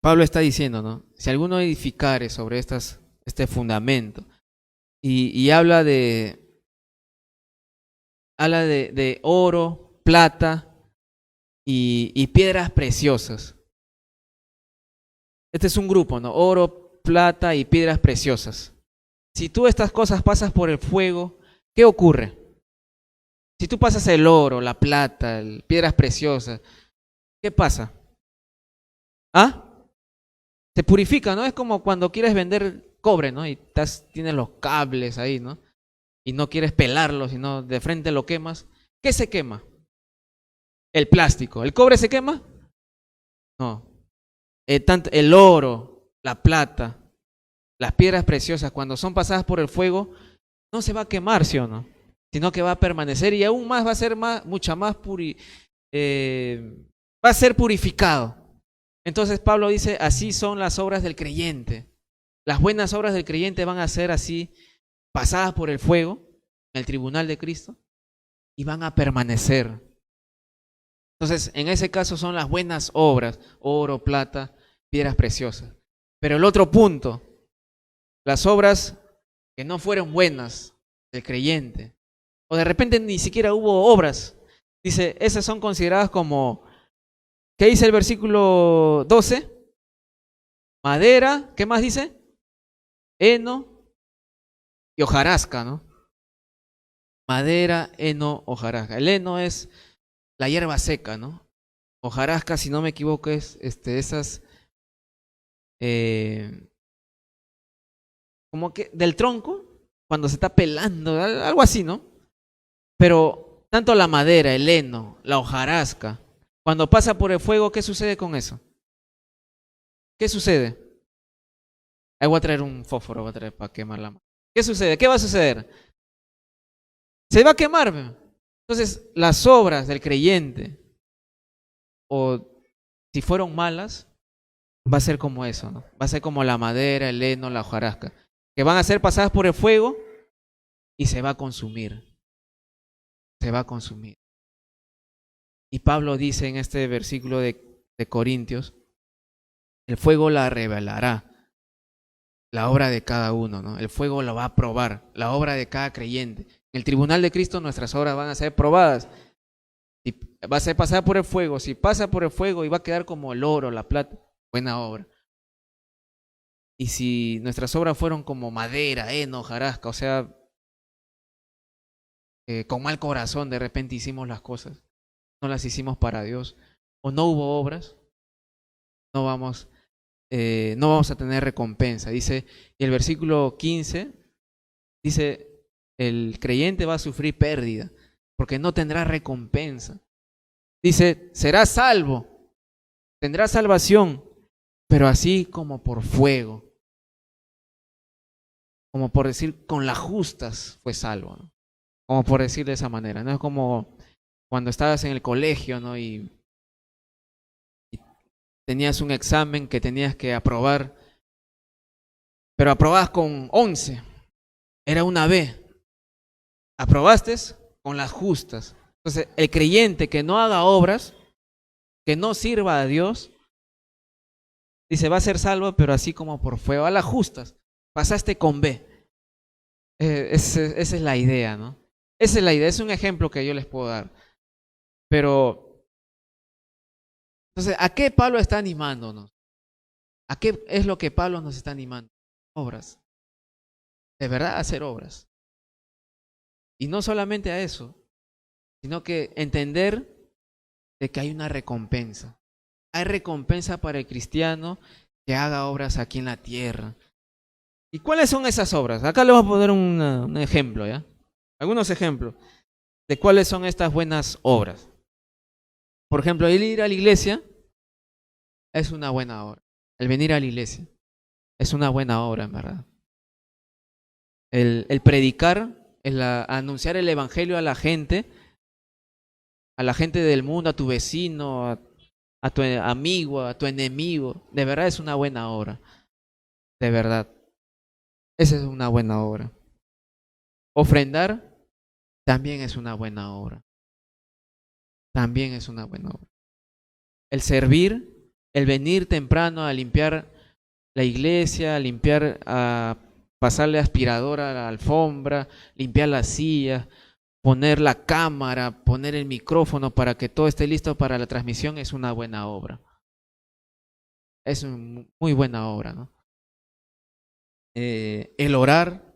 S1: Pablo está diciendo, ¿no? Si alguno edificare sobre este fundamento y habla de oro, plata y piedras preciosas. Este es un grupo, ¿no? Oro, plata y piedras preciosas. Si tú estas cosas pasas por el fuego, ¿qué ocurre? Si tú pasas el oro, la plata, piedras preciosas, ¿qué pasa? ¿Ah? Se purifica, ¿no? Es como cuando quieres vender cobre, ¿no? Y tienes los cables ahí, ¿no? Y no quieres pelarlo, sino de frente lo quemas. ¿Qué se quema? El plástico. ¿El cobre se quema? No. Tanto el oro, la plata, las piedras preciosas, cuando son pasadas por el fuego, no se va a quemar, ¿sí o no? Sino que va a permanecer y aún más va a ser mucha más va a ser purificado. Entonces Pablo dice, así son las obras del creyente. Las buenas obras del creyente van a ser así, pasadas por el fuego, en el tribunal de Cristo, y van a permanecer. Entonces, en ese caso son las buenas obras, oro, plata, piedras preciosas. Pero el otro punto, las obras que no fueron buenas del creyente, o de repente ni siquiera hubo obras, dice, esas son consideradas como, ¿qué dice el versículo 12? Madera, ¿qué más dice? Heno y hojarasca, ¿no? Madera, heno, hojarasca. El heno es la hierba seca, ¿no? Hojarasca, si no me equivoco, es esas como que del tronco, cuando se está pelando, algo así, ¿no? Pero tanto la madera, el heno, la hojarasca, cuando pasa por el fuego, ¿qué sucede con eso? ¿Qué sucede? Ahí voy a traer un fósforo, voy a traer para quemar la mano. ¿Qué sucede? ¿Qué va a suceder? se va a quemar. Entonces, las obras del creyente, o si fueron malas, va a ser como eso, ¿no? Va a ser como la madera, el heno, la hojarasca, que van a ser pasadas por el fuego y se va a consumir. Se va a consumir. Y Pablo dice en este versículo de Corintios, el fuego la revelará, la obra de cada uno, ¿no? El fuego lo va a probar, la obra de cada creyente. En el tribunal de Cristo nuestras obras van a ser probadas. Y va a ser pasada por el fuego. Si pasa por el fuego y va a quedar como el oro, la plata, buena obra. Y si nuestras obras fueron como madera, heno, hojarasca, o sea, con mal corazón de repente hicimos las cosas, no las hicimos para Dios, o no hubo obras, no vamos a tener recompensa. Dice, y el versículo 15 dice, el creyente va a sufrir pérdida porque no tendrá recompensa. Dice, será salvo, tendrá salvación, pero así como por fuego, como por decir, con las justas fue salvo, ¿no? Como por decir de esa manera. No es como cuando estabas en el colegio, ¿no? Y tenías un examen que tenías que aprobar, pero aprobabas con 11, era una B. Aprobaste con las justas. Entonces, el creyente que no haga obras, que no sirva a Dios, dice, va a ser salvo, pero así como por fuego, a las justas. Pasaste con B. Esa es la idea, ¿no? Esa es la idea, es un ejemplo que yo les puedo dar. Pero, entonces, ¿a qué Pablo está animándonos? ¿A qué es lo que Pablo nos está animando? Obras. De verdad, hacer obras. Y no solamente a eso, sino que entender de que hay una recompensa. Hay recompensa para el cristiano que haga obras aquí en la tierra. ¿Y cuáles son esas obras? Acá les voy a poner un ejemplo, ¿ya? Algunos ejemplos de cuáles son estas buenas obras. Por ejemplo, el ir a la iglesia es una buena obra. El venir a la iglesia es una buena obra, en verdad. El predicar, anunciar el evangelio a la gente del mundo, a tu vecino, a tu amigo, a tu enemigo, de verdad es una buena obra. De verdad. Esa es una buena obra. Ofrendar también es una buena obra. También es una buena obra. El servir, el venir temprano a limpiar la iglesia, a pasarle aspiradora a la alfombra, limpiar las sillas, poner la cámara, poner el micrófono para que todo esté listo para la transmisión es una buena obra. Es una muy buena obra, ¿no? El orar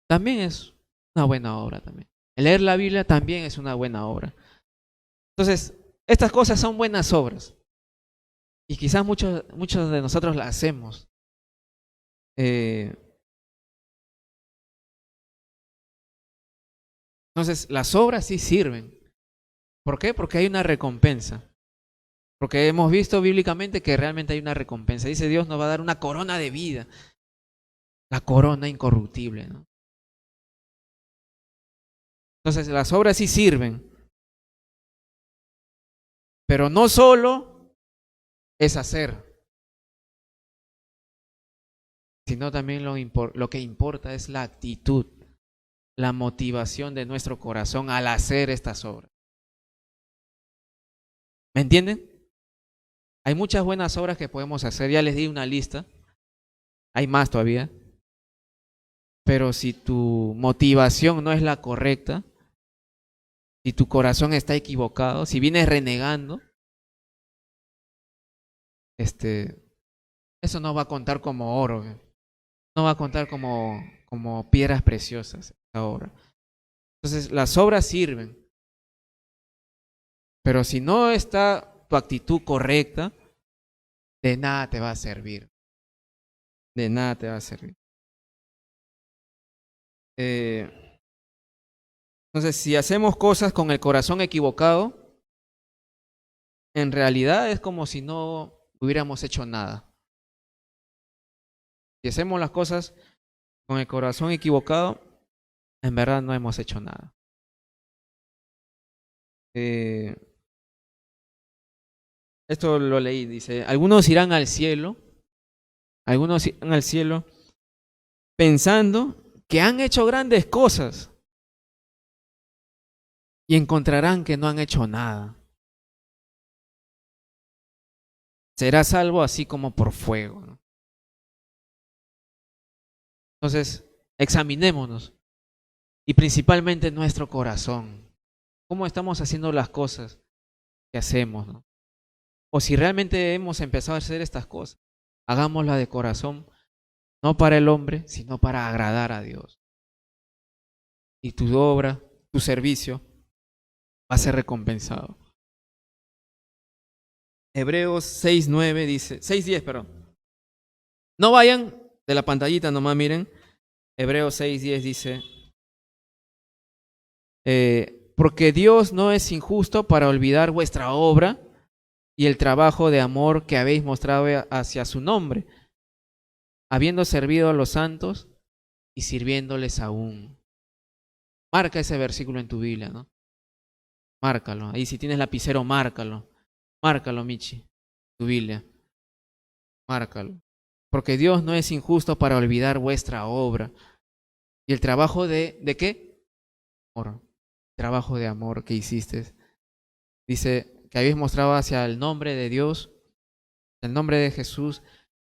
S1: también es una buena obra también. El leer la Biblia también es una buena obra. Entonces, estas cosas son buenas obras. Y quizás muchos de nosotros las hacemos. Entonces, las obras sí sirven. ¿Por qué? Porque hay una recompensa. Porque hemos visto bíblicamente que realmente hay una recompensa. Dice Dios nos va a dar una corona de vida. La corona incorruptible, ¿no? Entonces, las obras sí sirven. Pero no solo es hacer, sino también lo que importa es la actitud, la motivación de nuestro corazón al hacer estas obras. ¿Me entienden? Hay muchas buenas obras que podemos hacer, ya les di una lista, hay más todavía, pero si tu motivación no es la correcta, si tu corazón está equivocado, si vienes renegando, eso no va a contar como oro, no va a contar como piedras preciosas esa obra. Entonces las obras sirven, pero si no está tu actitud correcta, de nada te va a servir. De nada te va a servir. Entonces, si hacemos cosas con el corazón equivocado, en realidad es como si no hubiéramos hecho nada. Si hacemos las cosas con el corazón equivocado, en verdad no hemos hecho nada. Eh, Esto lo leí, dice, algunos irán al cielo pensando que han hecho grandes cosas y encontrarán que no han hecho nada. Será salvo así como por fuego, ¿no? Entonces, examinémonos y principalmente nuestro corazón. ¿Cómo estamos haciendo las cosas que hacemos, ¿no? O si realmente hemos empezado a hacer estas cosas, hagámoslas de corazón, no para el hombre, sino para agradar a Dios. Y tu obra, tu servicio, va a ser recompensado. Hebreos 6:9 dice, 6:10, perdón. No vayan de la pantallita, nomás miren. Hebreos 6:10 dice, porque Dios no es injusto para olvidar vuestra obra y el trabajo de amor que habéis mostrado hacia su nombre, habiendo servido a los santos y sirviéndoles aún. Marca ese versículo en tu Biblia, ¿no? Márcalo. Ahí si tienes lapicero, márcalo. Márcalo, Michi, tu Biblia. Márcalo. Porque Dios no es injusto para olvidar vuestra obra y el trabajo ¿de qué? Amor. Trabajo de amor que hiciste. Dice que habéis mostrado hacia el nombre de Dios, el nombre de Jesús,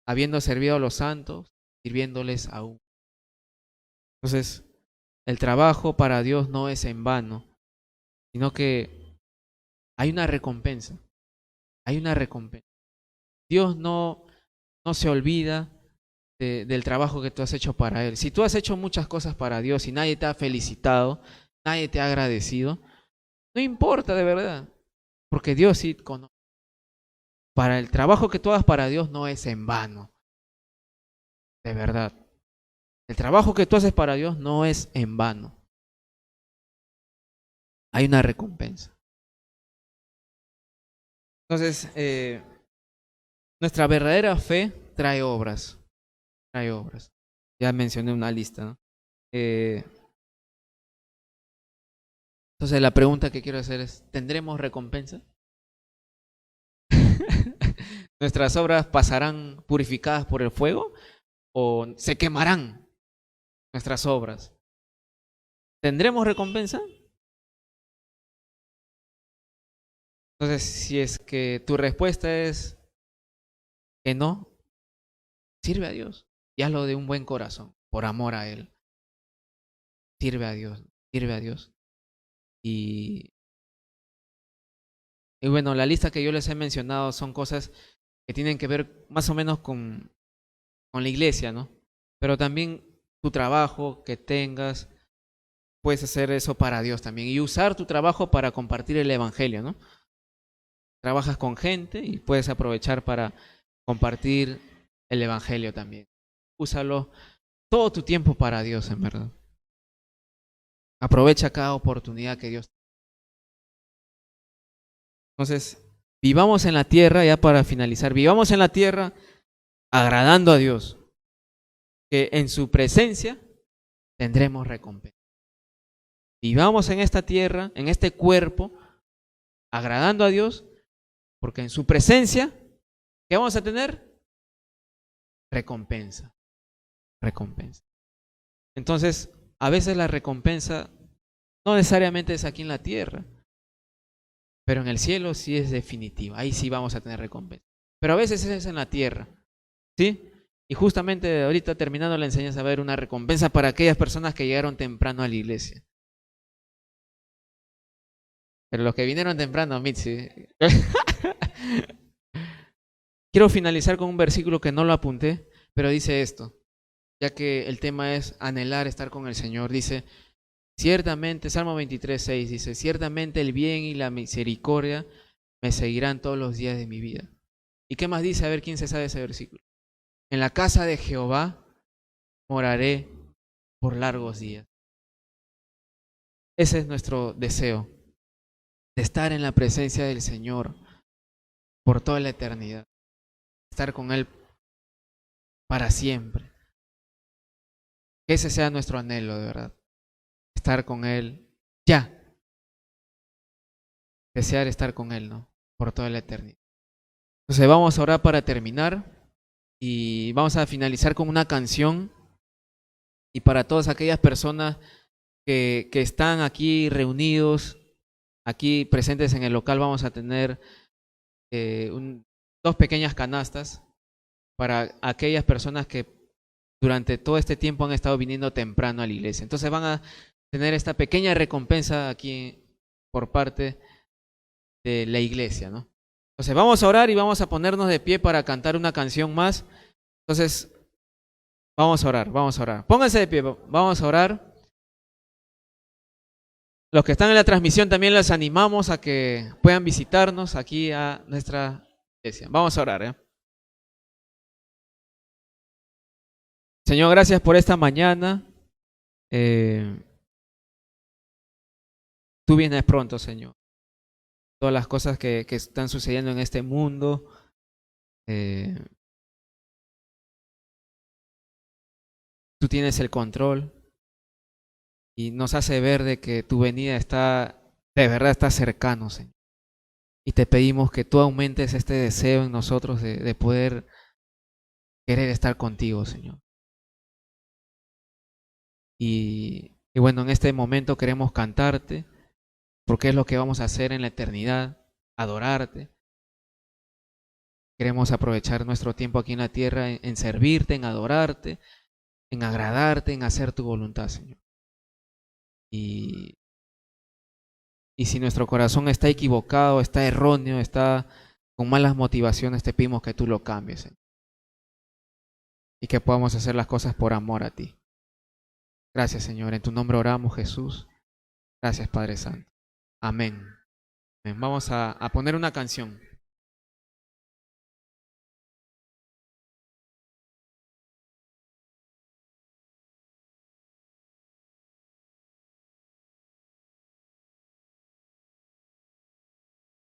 S1: habiendo servido a los santos, sirviéndoles aún. Entonces, el trabajo para Dios no es en vano, sino que hay una recompensa. Hay una recompensa. Dios no se olvida del trabajo que tú has hecho para Él. Si tú has hecho muchas cosas para Dios y nadie te ha felicitado, nadie te ha agradecido, no importa de verdad, porque Dios sí conoce. Para el trabajo que tú hagas para Dios no es en vano, de verdad. El trabajo que tú haces para Dios no es en vano. Hay una recompensa. Entonces, nuestra verdadera fe trae obras. Trae obras. Ya mencioné una lista, ¿no? Entonces, la pregunta que quiero hacer es, ¿tendremos recompensa? ¿Nuestras obras pasarán purificadas por el fuego o se quemarán nuestras obras? ¿Tendremos recompensa? Entonces, si es que tu respuesta es que no, sirve a Dios y hazlo de un buen corazón, por amor a Él. Sirve a Dios, sirve a Dios. Y, y bueno, la lista que yo les he mencionado son cosas que tienen que ver más o menos con la iglesia, ¿no? Pero también tu trabajo que tengas, puedes hacer eso para Dios también y usar tu trabajo para compartir el evangelio, ¿no? Trabajas con gente y puedes aprovechar para compartir el evangelio también. Úsalo todo tu tiempo para Dios, en verdad. Aprovecha cada oportunidad que Dios. Entonces, vivamos en la tierra, ya para finalizar, vivamos en la tierra agradando a Dios, que en su presencia tendremos recompensa. Vivamos en esta tierra, en este cuerpo, agradando a Dios, porque en su presencia, ¿qué vamos a tener? Recompensa, recompensa. Entonces, a veces la recompensa no necesariamente es aquí en la tierra, pero en el cielo sí es definitiva, ahí sí vamos a tener recompensa. Pero a veces es en la tierra, ¿sí? Y justamente ahorita terminando la enseñanza va a haber una recompensa para aquellas personas que llegaron temprano a la iglesia. Pero los que vinieron temprano, Mitzi. Quiero finalizar con un versículo que no lo apunté, pero dice esto, ya que el tema es anhelar estar con el Señor. Dice, ciertamente, Salmo 23:6 dice, ciertamente el bien y la misericordia me seguirán todos los días de mi vida. ¿Y qué más dice? A ver quién se sabe ese versículo. En la casa de Jehová moraré por largos días. Ese es nuestro deseo, de estar en la presencia del Señor por toda la eternidad, estar con Él para siempre. Que ese sea nuestro anhelo, de verdad, estar con Él ya. desear estar con Él, ¿no? Por toda la eternidad. Entonces vamos a orar para terminar y vamos a finalizar con una canción. Y para todas aquellas personas que están aquí reunidos, aquí presentes en el local, vamos a tener dos pequeñas canastas para aquellas personas que durante todo este tiempo han estado viniendo temprano a la iglesia. Entonces van a tener esta pequeña recompensa aquí por parte de la iglesia, ¿no? Entonces vamos a orar y vamos a ponernos de pie para cantar una canción más. Entonces vamos a orar, vamos a orar. Pónganse de pie, vamos a orar. Los que están en la transmisión también les animamos a que puedan visitarnos aquí a nuestra iglesia. Vamos a orar, ¿eh? Señor, gracias por esta mañana. Tú vienes pronto, Señor. Todas las cosas que están sucediendo en este mundo. Tú tienes el control y nos hace ver de que tu venida está, de verdad está cercano, Señor. Y te pedimos que tú aumentes este deseo en nosotros de poder querer estar contigo, Señor. Y bueno, en este momento queremos cantarte, porque es lo que vamos a hacer en la eternidad, adorarte. Queremos aprovechar nuestro tiempo aquí en la tierra en servirte, en adorarte, en agradarte, en hacer tu voluntad, Señor. Y si nuestro corazón está equivocado, está erróneo, está con malas motivaciones, te pedimos que tú lo cambies, Señor. Y que podamos hacer las cosas por amor a ti. Gracias, Señor. En tu nombre oramos, Jesús. Gracias, Padre Santo. Amén. Vamos a poner una canción.